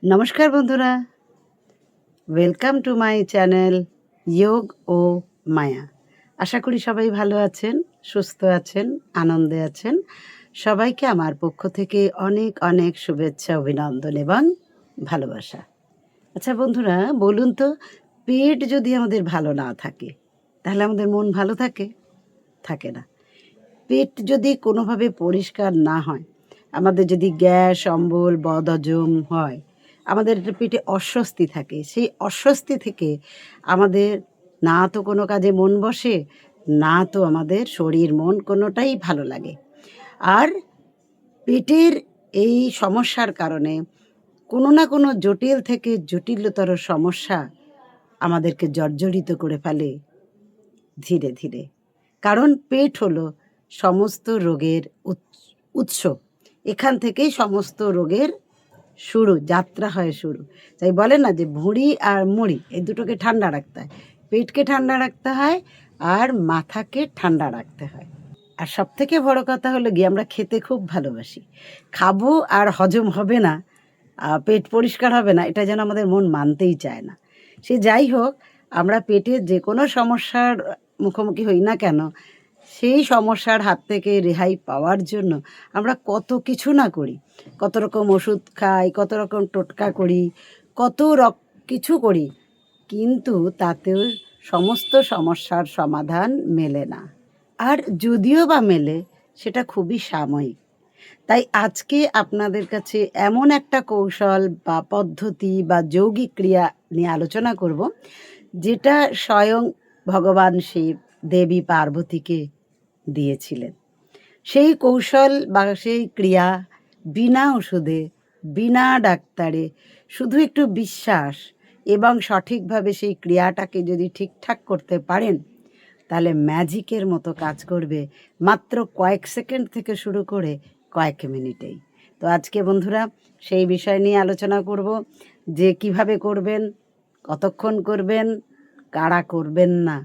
নমস্কার বন্ধুরা, welcome to my channel যোগ ও মায়া। আশা করি সবাই ভালো আছেন, সুস্থ আছেন, আনন্দে আছেন। সবাইকে আমার পক্ষ থেকে অনেক অনেক শুভেচ্ছা, অভিনন্দন এবং ভালোবাসা। আচ্ছা বন্ধুরা, বলুন তো, পেট যদি আমাদের ভালো না থাকে তাহলে আমাদের মন ভালো থাকে? থাকে না। পেট যদি কোনোভাবে পরিষ্কার না হয়, আমাদের যদি গ্যাস, অম্বল, বদহজম হয়, আমাদের পেটে অস্বস্তি থাকে, সেই অস্বস্তি থেকে আমাদের না তো কোনো কাজে মন বসে, না তো আমাদের শরীর মন কোনোটাই ভালো লাগে। আর পেটের এই সমস্যার কারণে কোনো না কোনো জটিল থেকে জটিলতর সমস্যা আমাদেরকে জর্জরিত করে ফেলে ধীরে ধীরে। কারণ পেট হলো সমস্ত রোগের উৎস। এখান থেকেই সমস্ত রোগের শুরু, যাত্রা হয় শুরু। তাই বলে না যে ভুঁড়ি আর মুড়ি এই দুটোকে ঠান্ডা রাখতে হয়। পেটকে ঠান্ডা রাখতে হয় আর মাথাকে ঠান্ডা রাখতে হয়। আর সবথেকে বড় কথা হলো গিয়ে আমরা খেতে খুব ভালোবাসি। খাবো আর হজম হবে না, পেট পরিষ্কার হবে না, এটা যেন আমাদের মন মানতেই চায় না। সে যাই হোক, আমরা পেটের যে কোনো সমস্যার মুখোমুখি হই না কেন, সেই সমস্যার হাত থেকে রেহাই পাওয়ার জন্য আমরা কত কিছু না করি। কত রকম ওষুধ খাই, কত রকম টোটকা করি, কত কিছু করি, কিন্তু তাতেও সমস্ত সমস্যার সমাধান মেলে না। আর যদিও বা মেলে, সেটা খুবই সাময়িক। তাই আজকে আপনাদের কাছে এমন একটা কৌশল বা পদ্ধতি বা যৌগিক ক্রিয়া নিয়ে আলোচনা করব, যেটা স্বয়ং ভগবান শিব দেবী পার্বতীকে দিয়েছিলেন। সেই কৌশল বা সেই ক্রিয়া বিনা ওষুধে, বিনা ডাক্তারে, শুধু একটু বিশ্বাস এবং সঠিকভাবে সেই ক্রিয়াটাকে যদি ঠিকঠাক করতে পারেন, তাহলে ম্যাজিকের মতো কাজ করবে মাত্র কয়েক সেকেন্ড থেকে শুরু করে কয়েক মিনিটেই। তো আজকে বন্ধুরা সেই বিষয় নিয়ে আলোচনা করব, যে কিভাবে করবেন, কতক্ষণ করবেন, কারা করবেন না।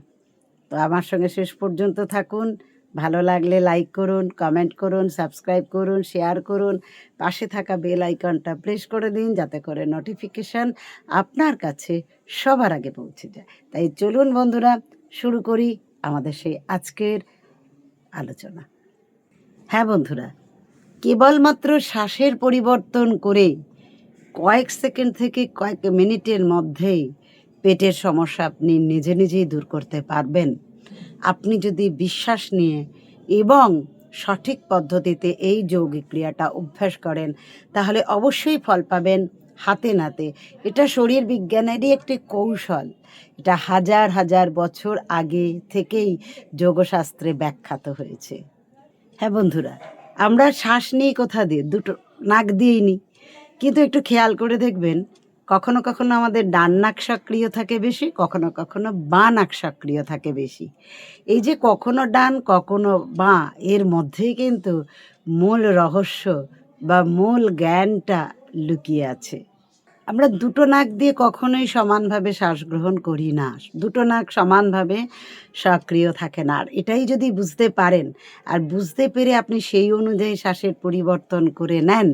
তো আমার সঙ্গে শেষ পর্যন্ত থাকুন। ভালো লাগলে লাইক করুন, কমেন্ট করুন, সাবস্ক্রাইব করুন, শেয়ার করুন। পাশে থাকা বেল আইকনটা প্রেস করে দিন, যাতে করে নোটিফিকেশান আপনার কাছে সবার আগে পৌঁছে যায়। তাই চলুন বন্ধুরা, শুরু করি আমাদের সেই আজকের আলোচনা। হ্যাঁ বন্ধুরা, কেবলমাত্র শ্বাসের পরিবর্তন করে কয়েক সেকেন্ড থেকে কয়েক মিনিটের মধ্যেই পেটের সমস্যা আপনি নিজে নিজেই দূর করতে পারবেন। আপনি যদি বিশ্বাস নিয়ে এবং সঠিক পদ্ধতিতে এই যৌগিক ক্রিয়াটা অভ্যাস করেন, তাহলে অবশ্যই ফল পাবেন হাতে নাতে। এটা শরীর বিজ্ঞানেরই একটি কৌশল। এটা হাজার হাজার বছর আগে থেকেই যোগশাস্ত্রে ব্যাখ্যাত হয়েছে। হ্যাঁ বন্ধুরা, আমরা শ্বাস নিই কোথা দিয়ে? দুটো নাক দিয়েই নিই। কিন্তু একটু খেয়াল করে দেখবেন, কখনো কখনো আমাদের ডান নাক সক্রিয় থাকে বেশি, কখনো কখনো বাঁ নাক সক্রিয় থাকে বেশি। এই যে কখনো ডান কখনো বাঁ, এর মধ্যেই কিন্তু মূল রহস্য বা মূল জ্ঞানটা লুকিয়ে আছে। আমরা দুটো নাক দিয়ে কখনোই সমানভাবে শ্বাস গ্রহণ করি না। দুটো নাক সমানভাবে সক্রিয় থাকে না। আর এটাই যদি বুঝতে পারেন, আর বুঝতে পেরে আপনি সেই অনুযায়ী শ্বাসের পরিবর্তন করে নেন,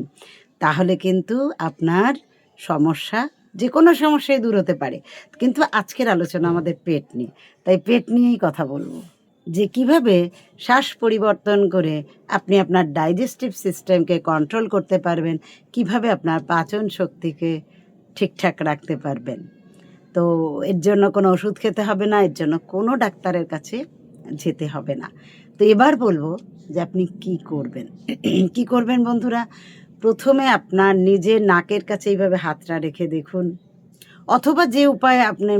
তাহলে কিন্তু আপনার সমস্যা, যে কোনো সমস্যাই দূর হতে পারে। কিন্তু আজকের আলোচনা আমাদের পেট নিয়ে, তাই পেট নিয়েই কথা বলবো, যে কিভাবে শ্বাস পরিবর্তন করে আপনি আপনার ডাইজেস্টিভ সিস্টেমকে কন্ট্রোল করতে পারবেন, কিভাবে আপনার পাচন শক্তিকে ঠিকঠাক রাখতে পারবেন। তো এর জন্য কোনো ওষুধ খেতে হবে না, এর জন্য কোনো ডাক্তারের কাছে যেতে হবে না। তো এবার বলবো যে আপনি কি করবেন। কি করবেন বন্ধুরা? প্রথমে আপনার নিজের নাকের কাছে এইভাবে হাতটা রেখে দেখুন, অথবা যে উপায়ে আপনি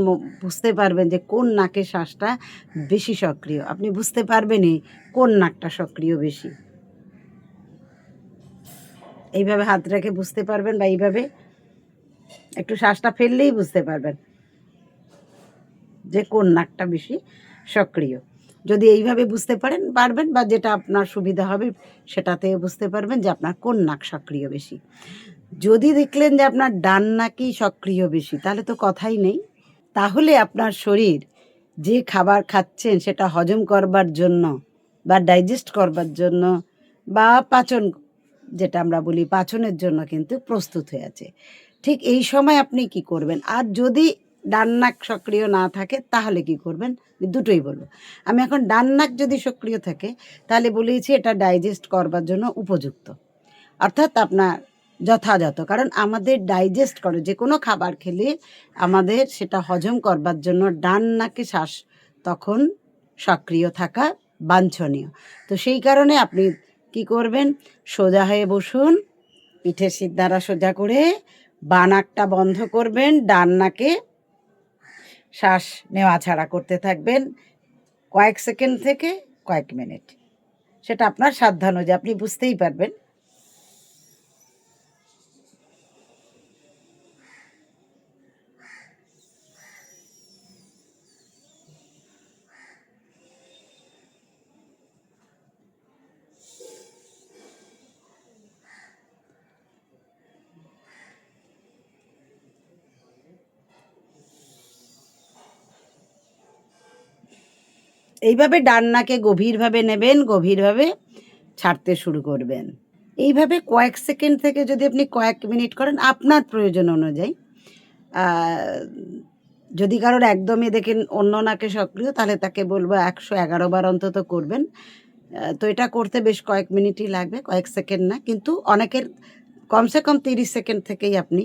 বুঝতে পারবেন যে কোন নাকের শ্বাসটা বেশি সক্রিয়, আপনি বুঝতে পারবেনই কোন নাকটা সক্রিয় বেশি। এইভাবে হাত রেখে বুঝতে পারবেন, বা এইভাবে একটু শ্বাসটা ফেললেই বুঝতে পারবেন যে কোন নাকটা বেশি সক্রিয়। যদি এইভাবে বুঝতে পারবেন, বা যেটা আপনার সুবিধা হবে সেটাতে বুঝতে পারবেন যে আপনার কোন নাক সক্রিয় বেশি। যদি দেখলেন যে আপনার ডান নাকই সক্রিয় বেশি, তাহলে তো কথাই নেই। তাহলে আপনার শরীর যে খাবার খাচ্ছেন সেটা হজম করবার জন্য, বা ডাইজেস্ট করবার জন্য, বা পাচন, যেটা আমরা বলি পাচনের জন্য কিন্তু প্রস্তুত হয়ে আছে। ঠিক এই সময় আপনি কি করবেন। আর যদি ডান নাক সক্রিয় না থাকে তাহলে কি করবেন, দুটোই বলবো। আমি এখন ডান নাক যদি সক্রিয় থাকে তাহলে বলেছি এটা ডাইজেস্ট করবার জন্য উপযুক্ত, অর্থাৎ আপনার যথাযথ। কারণ আমাদের ডাইজেস্ট করে যে কোনো খাবার খেলে আমাদের সেটা হজম করবার জন্য ডান নাকে শ্বাস তখন সক্রিয় থাকা বাঞ্ছনীয়। তো সেই কারণে আপনি কি করবেন, সোজা হয়ে বসুন, পিঠের সিদ্ধারা সোজা করে বাঁ নাকটা বন্ধ করবেন, ডান নাকে শ্বাস নেওয়া ছাড়া করতে থাকবেন কয়েক সেকেন্ড থেকে কয়েক মিনিট। সেটা আপনার সাধ্যানুযায়ী আপনি বুঝতেই পারবেন। এইভাবে ডান নাকে গভীরভাবে নেবেন, গভীরভাবে ছাড়তে শুরু করবেন। এইভাবে কয়েক সেকেন্ড থেকে যদি আপনি কয়েক মিনিট করেন আপনার প্রয়োজন অনুযায়ী। যদি কারোর একদমই দেখেন অন্য নাকে সক্রিয় তাহলে তাকে বলবো 111 বার অন্তত করবেন। তো এটা করতে বেশ কয়েক মিনিটই লাগবে, কয়েক সেকেন্ড না। কিন্তু অনেকের কমসে কম 30 সেকেন্ড থেকেই আপনি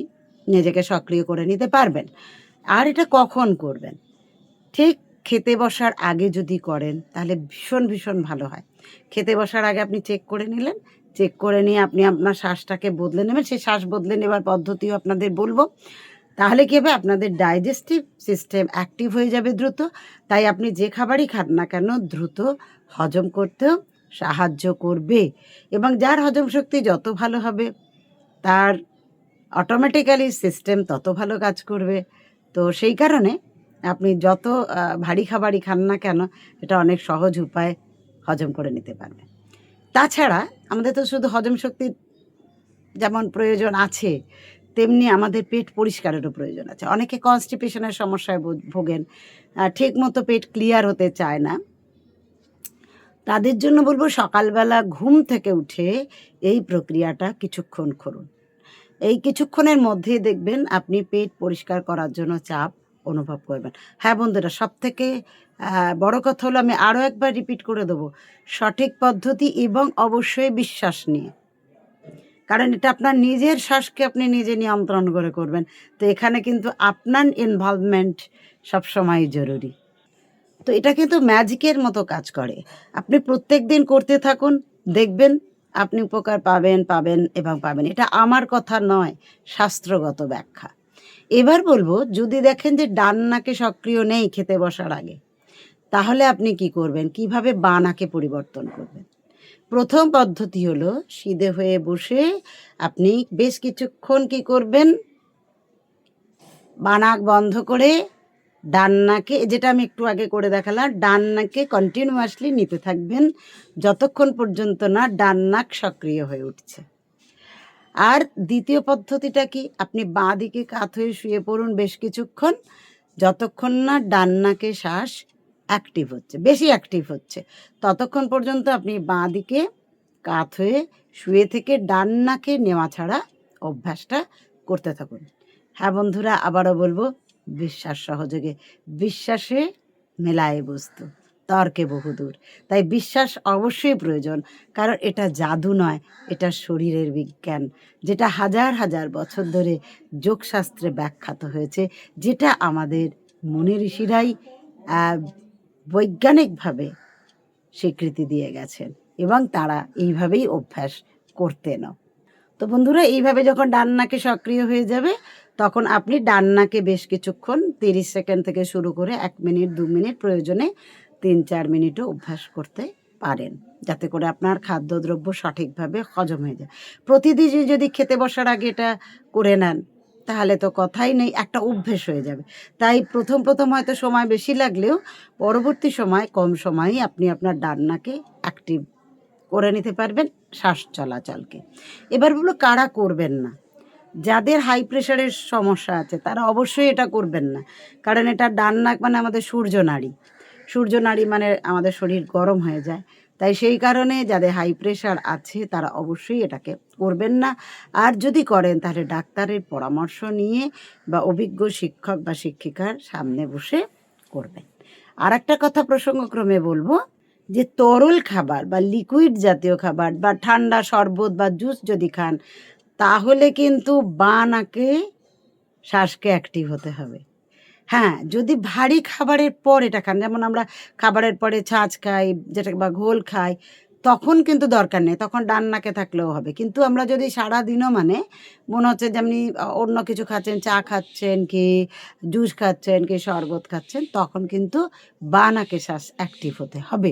নিজেকে সক্রিয় করে নিতে পারবেন। আর এটা কখন করবেন, ঠিক খেতে বসার আগে যদি করেন তাহলে ভীষণ ভীষণ ভালো হয়। খেতে বসার আগে আপনি চেক করে নিলেন, চেক করে নিয়ে আপনি আপনার শ্বাসটাকে বদলে নেবেন। সেই শ্বাস বদলে নেবার পদ্ধতিও আপনাদের বলবো। তাহলে কী হবে, আপনাদের ডাইজেস্টিভ সিস্টেম অ্যাক্টিভ হয়ে যাবে দ্রুত। তাই আপনি যে খাবারই খান না কেন দ্রুত হজম করতেও সাহায্য করবে। এবং যার হজম শক্তি যত ভালো হবে তার অটোমেটিক্যালি সিস্টেম তত ভালো কাজ করবে। তো সেই কারণে আপনি যত ভারী খাবারই খান না কেন এটা অনেক সহজ উপায়ে হজম করে নিতে পারবেন। তাছাড়া আমাদের তো শুধু হজম শক্তির যেমন প্রয়োজন আছে, তেমনি আমাদের পেট পরিষ্কারেরও প্রয়োজন আছে। অনেকে কনস্টিপেশনের সমস্যায় ভোগেন, ঠিকমতো পেট ক্লিয়ার হতে চায় না। তাদের জন্য বলবো সকালবেলা ঘুম থেকে উঠে এই প্রক্রিয়াটা কিছুক্ষণ করুন। এই কিছুক্ষণের মধ্যেই দেখবেন আপনি পেট পরিষ্কার করার জন্য চাপ অনুভব করবেন। হ্যাঁ বন্ধুরা, সবথেকে বড় কথা হলো, আমি আরও একবার রিপিট করে দেবো, সঠিক পদ্ধতি এবং অবশ্যই বিশ্বাস নিয়ে। কারণ এটা আপনার নিজের শ্বাসকে আপনি নিজে নিয়ন্ত্রণ করে করবেন। তো এখানে কিন্তু আপনার ইনভলভমেন্ট সবসময় জরুরি। তো এটা কিন্তু ম্যাজিকের মতো কাজ করে। আপনি প্রত্যেক দিন করতে থাকুন, দেখবেন আপনি উপকার পাবেন পাবেন এবং পাবেন। এটা আমার কথা নয়, শাস্ত্রগত ব্যাখ্যা। এবার বলবো, যদি দেখেন যে ডান নাকে সক্রিয় নেই খেতে বসার আগে, তাহলে আপনি কি করবেন, কিভাবে বাঁ নাকে পরিবর্তন করবেন। প্রথম পদ্ধতি হলো সিধে হয়ে বসে আপনি বেশ কিছুক্ষণ কি করবেন, বাঁ নাক বন্ধ করে ডান নাকে, যেটা আমি একটু আগে করে দেখালাম, ডান নাকে কন্টিনিউয়াসলি নিতে থাকবেন যতক্ষণ পর্যন্ত না ডান নাক সক্রিয় হয়ে উঠছে। আর দ্বিতীয় পদ্ধতিটা কি, আপনি বাঁ দিকে কাত হয়ে শুয়ে পড়ুন বেশ কিছুক্ষণ, যতক্ষণ না ডান নাকে শ্বাস অ্যাক্টিভ হচ্ছে, বেশি অ্যাক্টিভ হচ্ছে, ততক্ষণ পর্যন্ত আপনি বাঁ দিকে কাত হয়ে শুয়ে থেকে ডান নাকে নেওয়া ছাড়া অভ্যাসটা করতে থাকুন। হ্যাঁ বন্ধুরা, আবারও বলবো, বিশ্বাস সহযোগে, বিশ্বাসে মেলায় বস্তু, তর্কে বহুদূর। তাই বিশ্বাস অবশ্যই প্রয়োজন, কারণ এটা জাদু নয়, এটা শরীরের বিজ্ঞান, যেটা হাজার হাজার বছর ধরে যোগশাস্ত্রে ব্যাখ্যাত হয়েছে, যেটা আমাদের মুনি ঋষিরাই বৈজ্ঞানিকভাবে স্বীকৃতি দিয়ে গেছেন এবং তারা এইভাবেই অভ্যাস করতেনও। তো বন্ধুরা, এইভাবে যখন ডান নাকে সক্রিয় হয়ে যাবে তখন আপনি ডান নাকে বেশ কিছুক্ষণ 30 সেকেন্ড থেকে শুরু করে 1 মিনিট 2 মিনিট, প্রয়োজনে 3-4 মিনিটও অভ্যাস করতে পারেন, যাতে করে আপনার খাদ্যদ্রব্য সঠিকভাবে হজম হয়ে যায়। প্রতিদিন যদি খেতে বসার আগে এটা করে নেন তাহলে তো কথাই নেই, একটা অভ্যেস হয়ে যাবে। তাই প্রথম প্রথম হয়তো সময় বেশি লাগলেও পরবর্তী সময় কম সময়েই আপনি আপনার ডান নাকে অ্যাক্টিভ করে নিতে পারবেন শ্বাস চলাচলকে। এবার বলবো, কারা করবেন না, যাদের হাই প্রেশারের সমস্যা আছে তারা অবশ্যই এটা করবেন না। কারণ এটা ডান নাক মানে আমাদের সূর্য নাড়ি, সূর্য নাড়ি মানে আমাদের শরীর গরম হয়ে যায়। তাই সেই কারণে যাদের হাই প্রেশার আছে তারা অবশ্যই এটাকে করবেন না। আর যদি করেন তাহলে ডাক্তারের পরামর্শ নিয়ে বা অভিজ্ঞ শিক্ষক বা শিক্ষিকার সামনে বসে করবেন। আর একটা কথা প্রসঙ্গক্রমে বলবো যে তরল খাবার বা লিকুইড জাতীয় খাবার বা ঠান্ডা শরবত বা জুস যদি খান তাহলে কিন্তু বাঁ নাকে শ্বাসকে অ্যাক্টিভ হতে হবে। হ্যাঁ, যদি ভারী খাবারের পর এটা খান, যেমন আমরা খাবারের পরে ছাঁচ খাই যেটা বা ঘোল খাই, তখন কিন্তু দরকার নেই, তখন ডান নাকে থাকলেও হবে। কিন্তু আমরা যদি সারাদিনও মানে মনে হচ্ছে যেমনি অন্য কিছু খাচ্ছেন, চা খাচ্ছেন কি জুস খাচ্ছেন কি শরবত খাচ্ছেন, তখন কিন্তু বাঁ নাকে শ্বাস অ্যাক্টিভ হতে হবে।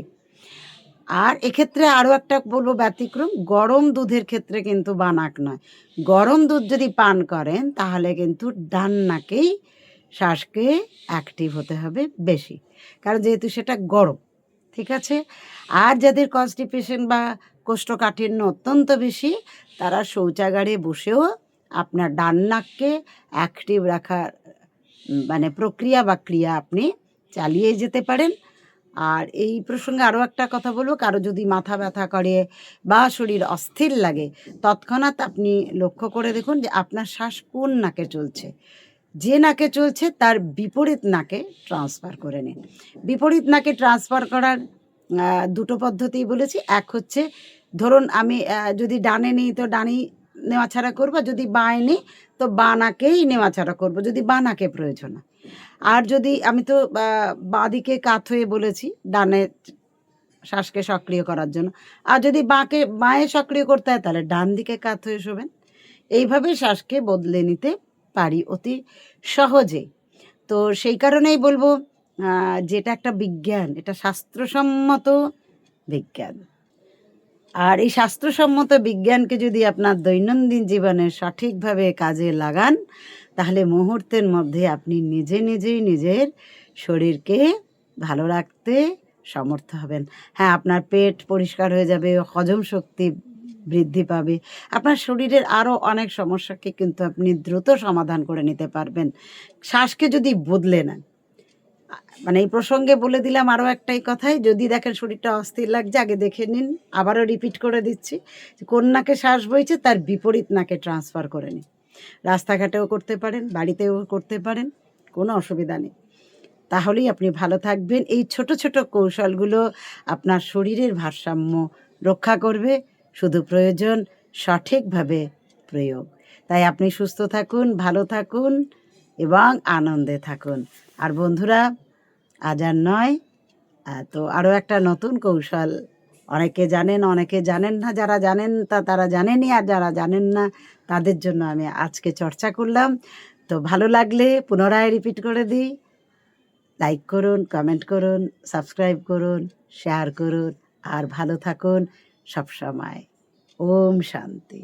আর এক্ষেত্রে আরও একটা বলবো ব্যতিক্রম, গরম দুধের ক্ষেত্রে কিন্তু বাঁ নাক নয়। গরম দুধ যদি পান করেন তাহলে কিন্তু ডান নাকেই শ্বাসকে অ্যাক্টিভ হতে হবে বেশি, কারণ যেহেতু সেটা গরম। ঠিক আছে? আর যাদের কনস্টিপেশন বা কোষ্ঠকাঠিন্য অত্যন্ত বেশি তারা শৌচাগারে বসেও আপনার ডান নাককে অ্যাক্টিভ রাখার মানে প্রক্রিয়া বা ক্রিয়া আপনি চালিয়ে যেতে পারেন। আর এই প্রসঙ্গে আরও একটা কথা বলবো, কারো যদি মাথা ব্যথা করে বা শরীর অস্থির লাগে তৎক্ষণাৎ আপনি লক্ষ্য করে দেখুন যে আপনার শ্বাস কোন নাকে চলছে। যে নাকে চলছে তার বিপরীত নাকে ট্রান্সফার করে নিন। বিপরীত নাকে ট্রান্সফার করার দুটো পদ্ধতিই বলেছি। এক হচ্ছে ধরুন আমি যদি ডানে নিই তো ডানেই নেওয়াছাড়া করবো, যদি বাঁয়ে নিই তো বাঁ নাকেই নেওয়াছাড়া করবো যদি বাঁ নাকে প্রয়োজন হয়। আর যদি আমি তো বাঁ দিকে কাত হয়ে বলেছি ডানে শ্বাসকে সক্রিয় করার জন্য, আর যদি বাঁয়ে সক্রিয় করতে হয় তাহলে ডান দিকে কাত হয়ে শোবেন। এইভাবে শ্বাসকে বদলে নিতে পারি অতি সহজে। তো সেই কারণেই বলবো যেটা একটা বিজ্ঞান, এটা শাস্ত্রসম্মত বিজ্ঞান। আর এই শাস্ত্রসম্মত বিজ্ঞানকে যদি আপনার দৈনন্দিন জীবনে সঠিকভাবে কাজে লাগান তাহলে মুহূর্তের মধ্যে আপনি নিজে নিজেই নিজের শরীরকে ভালো রাখতে সমর্থ হবেন। হ্যাঁ, আপনার পেট পরিষ্কার হয়ে যাবে, হজম শক্তি বৃদ্ধি পাবে, আপনার শরীরের আরও অনেক সমস্যাকে কিন্তু আপনি দ্রুত সমাধান করে নিতে পারবেন শ্বাসকে যদি বদলে নেন। মানে এই প্রসঙ্গে বলে দিলাম আরও একটাই কথাই, যদি দেখেন শরীরটা অস্থির লাগছে আগে দেখে নিন, আবারও রিপিট করে দিচ্ছি, কোন নাকে শ্বাস বইছে তার বিপরীত নাকে ট্রান্সফার করে নিন। রাস্তাঘাটেও করতে পারেন, বাড়িতেও করতে পারেন, কোনো অসুবিধা নেই। তাহলেই আপনি ভালো থাকবেন। এই ছোট ছোট কৌশলগুলো আপনার শরীরের ভারসাম্য রক্ষা করবে, শুধু প্রয়োজন সঠিকভাবে প্রয়োগ। তাই আপনি সুস্থ থাকুন, ভালো থাকুন এবং আনন্দে থাকুন। আর বন্ধুরা, আজ আর নয়, তো আরও একটা নতুন কৌশল অনেকে জানেন অনেকে জানেন না, যারা জানেন তারা জানেনই, আর যারা জানেন না তাদের জন্য আমি আজকে চর্চা করলাম। তো ভালো লাগলে পুনরায় রিপিট করে দিই, লাইক করুন, কমেন্ট করুন, সাবস্ক্রাইব করুন, শেয়ার করুন, আর ভালো থাকুন সবসময়। ওম শান্তি।